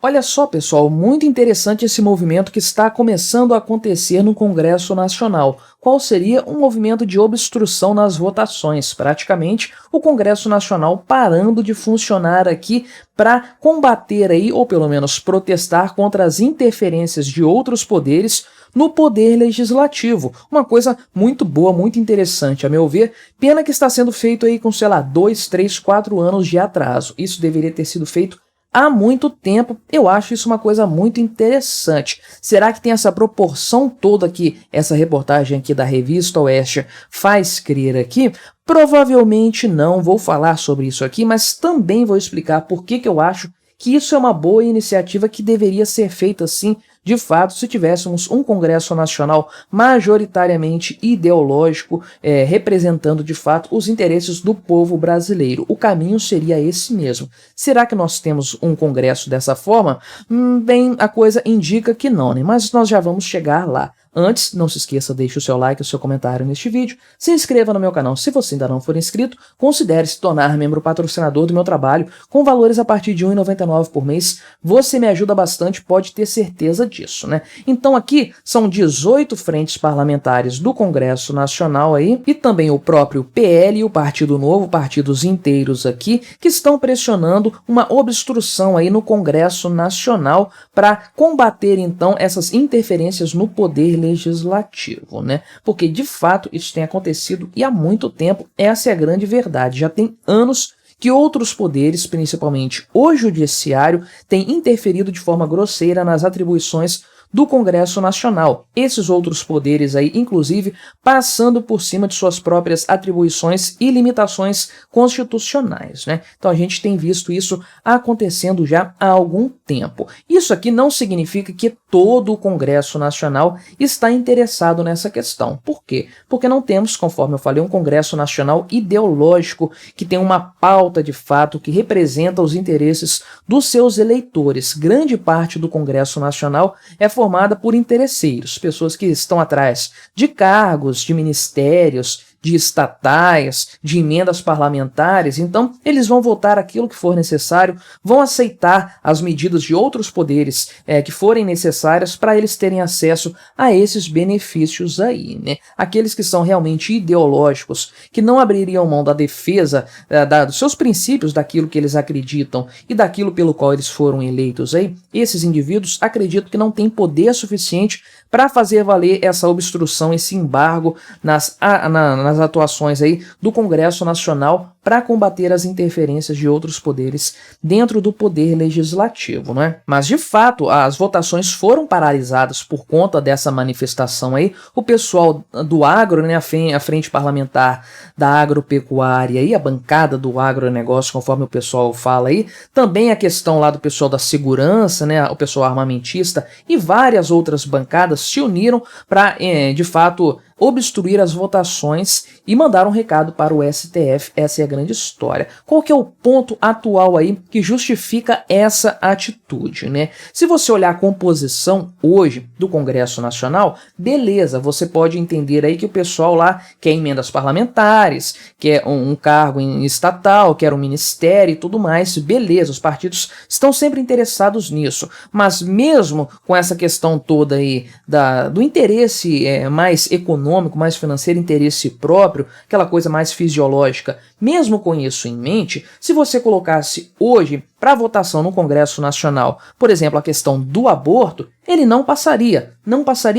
Olha só, pessoal, muito interessante esse movimento que está começando a acontecer no Congresso Nacional. Qual seria um movimento de obstrução nas votações? Praticamente, o Congresso Nacional parando de funcionar aqui para combater aí, ou pelo menos protestar contra as interferências de outros poderes no poder legislativo. Uma coisa muito boa, muito interessante, a meu ver. Pena que está sendo feito aí com, sei lá, 2, 3, 4 anos de atraso. Isso deveria ter sido feito há muito tempo. Eu acho isso uma coisa muito interessante. Será que tem essa proporção toda que essa reportagem aqui da Revista Oeste faz crer aqui? Provavelmente não, vou falar sobre isso aqui, mas também vou explicar por que eu acho que isso é uma boa iniciativa que deveria ser feita assim, de fato, se tivéssemos um Congresso Nacional majoritariamente ideológico, representando de fato os interesses do povo brasileiro. O caminho seria esse mesmo. Será que nós temos um Congresso dessa forma? Bem, a coisa indica que não, né? Mas nós já vamos chegar lá. Antes, não se esqueça, deixe o seu like e o seu comentário neste vídeo, se inscreva no meu canal se você ainda não for inscrito, considere se tornar membro patrocinador do meu trabalho com valores a partir de R$ 1,99 por mês, você me ajuda bastante, pode ter certeza disso, né? Então aqui são 18 frentes parlamentares do Congresso Nacional aí, e também o próprio PL e o Partido Novo, partidos inteiros aqui, que estão pressionando uma obstrução aí no Congresso Nacional para combater então essas interferências no poder legislativo, né? Porque de fato isso tem acontecido e há muito tempo, essa é a grande verdade. Já tem anos que outros poderes, principalmente o judiciário, têm interferido de forma grosseira nas atribuições do Congresso Nacional. Esses outros poderes aí, inclusive, passando por cima de suas próprias atribuições e limitações constitucionais, né? Então a gente tem visto isso acontecendo já há algum tempo. Isso aqui não significa que todo o Congresso Nacional está interessado nessa questão. Por quê? Porque não temos, conforme eu falei, um Congresso Nacional ideológico que tem uma pauta de fato que representa os interesses dos seus eleitores. Grande parte do Congresso Nacional é formada por interesseiros, pessoas que estão atrás de cargos, de ministérios, de estatais, de emendas parlamentares. Então eles vão votar aquilo que for necessário, vão aceitar as medidas de outros poderes que forem necessárias para eles terem acesso a esses benefícios aí, né? Aqueles que são realmente ideológicos, que não abririam mão da defesa dos seus princípios, daquilo que eles acreditam e daquilo pelo qual eles foram eleitos aí, esses indivíduos acredito que não têm poder suficiente para fazer valer essa obstrução, esse embargo nas atuações aí do Congresso Nacional para combater as interferências de outros poderes dentro do poder legislativo, né? Mas de fato as votações foram paralisadas por conta dessa manifestação aí. O pessoal do agro, né, a frente parlamentar da agropecuária e a bancada do agronegócio, conforme o pessoal fala aí, também a questão lá do pessoal da segurança, né, o pessoal armamentista e várias outras bancadas se uniram para, de fato, obstruir as votações e mandar um recado para o STF. Essa é a grande história. Qual que é o ponto atual aí que justifica essa atitude, né? Se você olhar a composição hoje do Congresso Nacional, beleza, você pode entender aí que o pessoal lá quer emendas parlamentares, quer um cargo estatal, quer um ministério e tudo mais, beleza, os partidos estão sempre interessados nisso, mas mesmo com essa questão toda aí do interesse mais econômico, mais financeiro, interesse próprio, aquela coisa mais fisiológica, mesmo com isso em mente, se você colocasse hoje para votação no Congresso Nacional, por exemplo, a questão do aborto, ele não passaria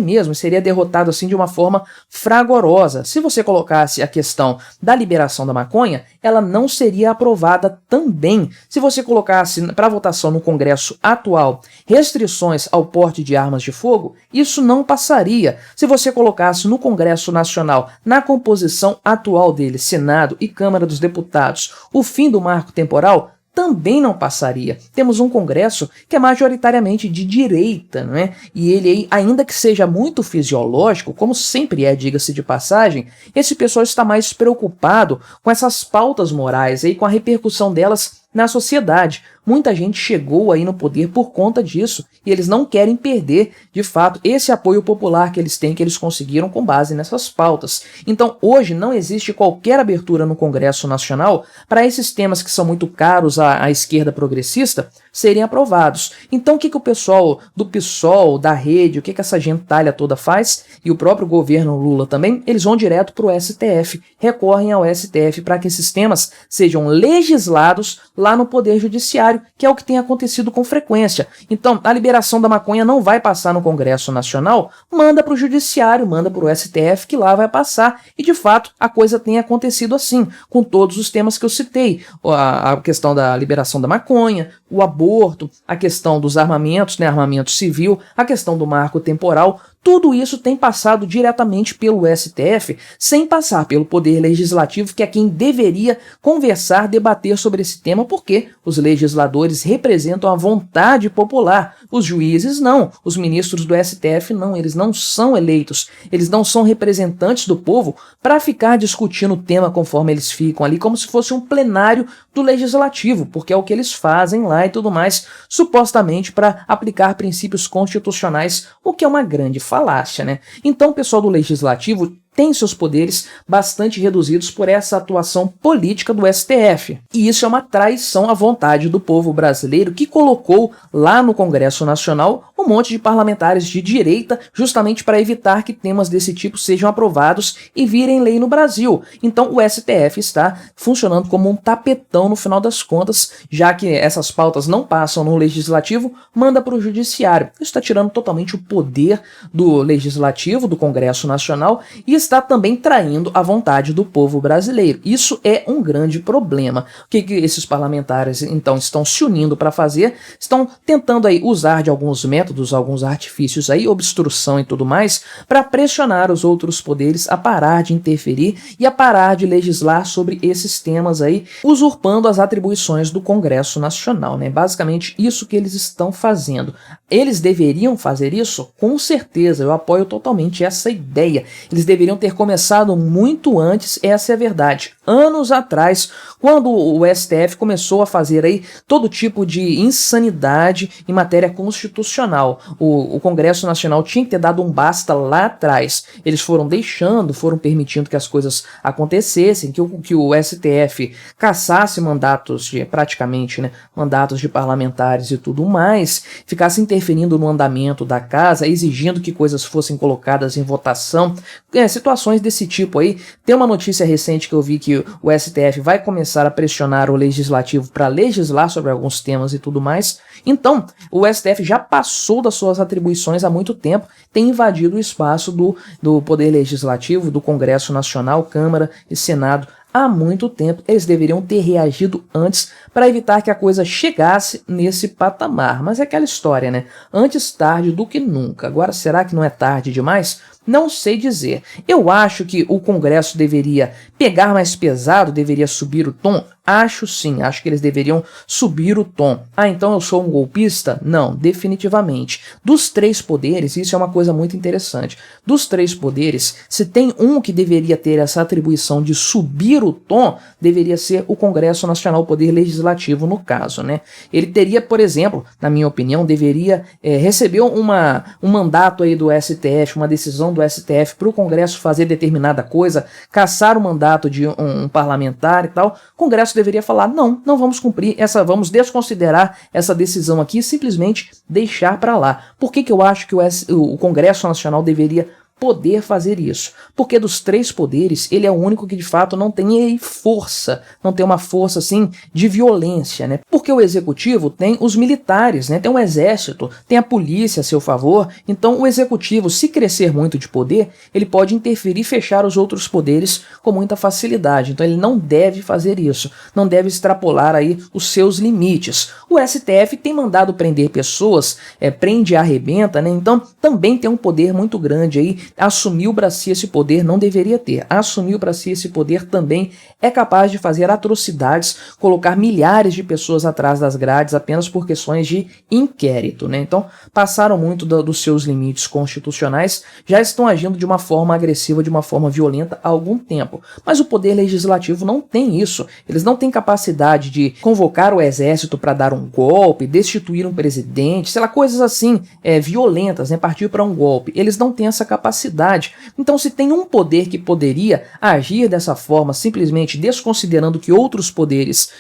mesmo, seria derrotado assim de uma forma fragorosa. Se você colocasse a questão da liberação da maconha, ela não seria aprovada também. Se você colocasse para votação no Congresso atual restrições ao porte de armas de fogo, isso não passaria. Se você colocasse no Congresso Nacional, na composição atual dele, Senado e Câmara dos Deputados, o fim do marco temporal, também não passaria. Temos um Congresso que é majoritariamente de direita, não é? E ele, ainda que seja muito fisiológico, como sempre é, diga-se de passagem, esse pessoal está mais preocupado com essas pautas morais e com a repercussão delas na sociedade. muita gente chegou aí no poder por conta disso, e eles não querem perder, de fato, esse apoio popular que eles têm, que eles conseguiram com base nessas pautas. Então, hoje não existe qualquer abertura no Congresso Nacional para esses temas que são muito caros à esquerda progressista serem aprovados. Então, o que o pessoal do PSOL, da Rede, o que essa gentalha toda faz, e o próprio governo Lula também, eles vão direto para o STF, recorrem ao STF para que esses temas sejam legislados lá no Poder Judiciário, que é o que tem acontecido com frequência. Então, a liberação da maconha não vai passar no Congresso Nacional, manda para o Judiciário, manda para o STF, que lá vai passar, e de fato a coisa tem acontecido assim, com todos os temas que eu citei, a questão da liberação da maconha, o aborto, a questão dos armamentos, né, armamento civil, a questão do marco temporal. Tudo isso tem passado diretamente pelo STF, sem passar pelo Poder Legislativo, que é quem deveria conversar, debater sobre esse tema, porque os legisladores representam a vontade popular. Os juízes não, os ministros do STF não, eles não são eleitos, eles não são representantes do povo para ficar discutindo o tema conforme eles ficam ali, como se fosse um plenário do Legislativo, porque é o que eles fazem lá e tudo mais, supostamente para aplicar princípios constitucionais, o que é uma grande falácia, né? Então, o pessoal do Legislativo tem seus poderes bastante reduzidos por essa atuação política do STF. E isso é uma traição à vontade do povo brasileiro, que colocou lá no Congresso Nacional um monte de parlamentares de direita, justamente para evitar que temas desse tipo sejam aprovados e virem lei no Brasil. Então o STF está funcionando como um tapetão no final das contas, já que essas pautas não passam no Legislativo, manda para o Judiciário. Isso está tirando totalmente o poder do Legislativo, do Congresso Nacional, e está também traindo a vontade do povo brasileiro. Isso é um grande problema. O que esses parlamentares, então, estão se unindo para fazer? Estão tentando aí usar de alguns métodos, alguns artifícios aí, obstrução e tudo mais, para pressionar os outros poderes a parar de interferir e a parar de legislar sobre esses temas aí, usurpando as atribuições do Congresso Nacional, né? Basicamente, isso que eles estão fazendo. Eles deveriam fazer isso? Com certeza, eu apoio totalmente essa ideia. Eles deveriam ter começado muito antes, essa é a verdade. Anos atrás, quando o STF começou a fazer aí todo tipo de insanidade em matéria constitucional. O Congresso Nacional tinha que ter dado um basta lá atrás. Eles foram deixando, foram permitindo que as coisas acontecessem, que o STF cassasse mandatos de, praticamente, né, mandatos de parlamentares e tudo mais, ficasse interferindo no andamento da casa, exigindo que coisas fossem colocadas em votação. Situações desse tipo aí. Tem uma notícia recente que eu vi que o STF vai começar a pressionar o Legislativo para legislar sobre alguns temas e tudo mais. Então, o STF já passou das suas atribuições há muito tempo, tem invadido o espaço do Poder Legislativo, do Congresso Nacional, Câmara e Senado, há muito tempo. Eles deveriam ter reagido antes para evitar que a coisa chegasse nesse patamar. Mas é aquela história, né? Antes tarde do que nunca. Agora, será que não é tarde demais? Não sei dizer. Eu acho que o Congresso deveria pegar mais pesado, deveria subir o tom. Acho sim, acho que eles deveriam subir o tom. Ah, então eu sou um golpista? Não, definitivamente. Dos três poderes, isso é uma coisa muito interessante. Dos três poderes, se tem um que deveria ter essa atribuição de subir o tom, deveria ser o Congresso Nacional, o Poder Legislativo, no caso, né? Ele teria, por exemplo, na minha opinião, deveria receber um mandato aí do STF, uma decisão do STF para o Congresso fazer determinada coisa, cassar o mandato de um parlamentar e tal. O Congresso deveria falar, não vamos cumprir vamos desconsiderar essa decisão aqui e simplesmente deixar para lá. Por que eu acho que o Congresso Nacional deveria poder fazer isso? Porque dos três poderes, ele é o único que de fato não tem força, não tem uma força assim de violência, né? Porque o executivo tem os militares, né? Tem o exército, tem a polícia a seu favor. Então o executivo, se crescer muito de poder, ele pode interferir e fechar os outros poderes com muita facilidade. Então ele não deve fazer isso, não deve extrapolar aí os seus limites. O STF tem mandado prender pessoas, prende e arrebenta, né? Então também tem um poder muito grande aí, assumiu para si esse poder não deveria ter. Assumiu para si esse poder também é capaz de fazer atrocidades, colocar milhares de pessoas atrás das grades apenas por questões de inquérito, né? Então, passaram muito dos seus limites constitucionais, já estão agindo de uma forma agressiva, de uma forma violenta há algum tempo. Mas o poder legislativo não tem isso. Eles não têm capacidade de convocar o exército para dar um golpe, destituir um presidente, sei lá, coisas assim, violentas, né? Partir para um golpe. Eles não têm essa capacidade. Então, se tem um poder que poderia agir dessa forma, simplesmente desconsiderando o que outros poderes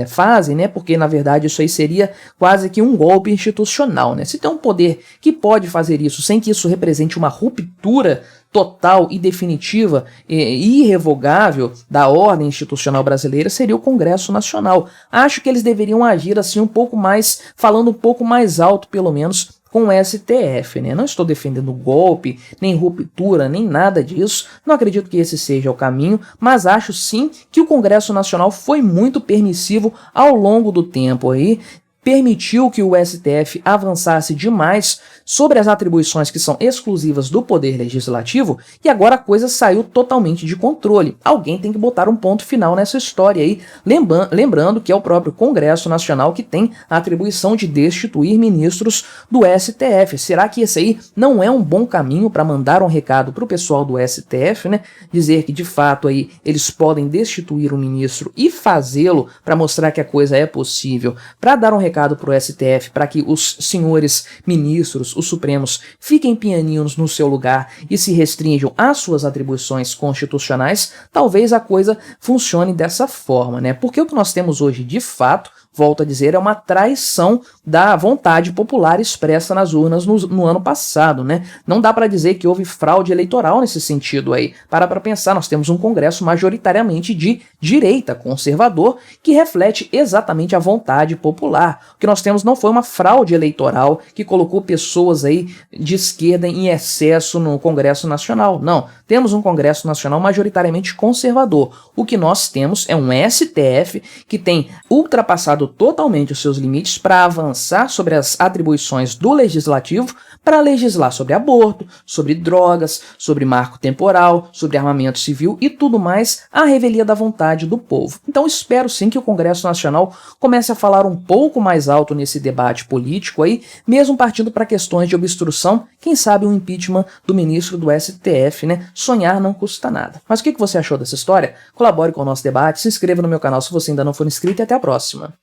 fazem, né? Porque, na verdade, isso aí seria quase que um golpe institucional, né? Se tem um poder que pode fazer isso sem que isso represente uma ruptura total e definitiva e irrevogável da ordem institucional brasileira, seria o Congresso Nacional. Acho que eles deveriam agir assim um pouco mais, falando um pouco mais alto, pelo menos, com o STF, né? Não estou defendendo golpe, nem ruptura, nem nada disso. Não acredito que esse seja o caminho, mas acho sim que o Congresso Nacional foi muito permissivo ao longo do tempo aí, permitiu que o STF avançasse demais sobre as atribuições que são exclusivas do Poder Legislativo e agora a coisa saiu totalmente de controle. Alguém tem que botar um ponto final nessa história aí, lembrando que é o próprio Congresso Nacional que tem a atribuição de destituir ministros do STF. Será que esse aí não é um bom caminho para mandar um recado para o pessoal do STF, né? Dizer que de fato aí eles podem destituir um ministro e fazê-lo para mostrar que a coisa é possível, para dar um recado para o STF, para que os senhores ministros, os supremos, fiquem pianinhos no seu lugar e se restringam às suas atribuições constitucionais, talvez a coisa funcione dessa forma, né? Porque o que nós temos hoje, de fato, volto a dizer, é uma traição da vontade popular expressa nas urnas no ano passado, né? Não dá para dizer que houve fraude eleitoral nesse sentido aí. Para pensar, nós temos um Congresso majoritariamente de direita, conservador, que reflete exatamente a vontade popular. O que nós temos não foi uma fraude eleitoral que colocou pessoas aí de esquerda em excesso no Congresso Nacional. Não, temos um Congresso Nacional majoritariamente conservador. O que nós temos é um STF que tem ultrapassado totalmente os seus limites para avançar sobre as atribuições do legislativo para legislar sobre aborto, sobre drogas, sobre marco temporal, sobre armamento civil e tudo mais à revelia da vontade do povo. Então espero sim que o Congresso Nacional comece a falar um pouco mais alto nesse debate político aí, mesmo partindo para questões de obstrução, quem sabe um impeachment do ministro do STF, né? Sonhar não custa nada. Mas o que você achou dessa história? Colabore com o nosso debate, se inscreva no meu canal se você ainda não for inscrito e até a próxima.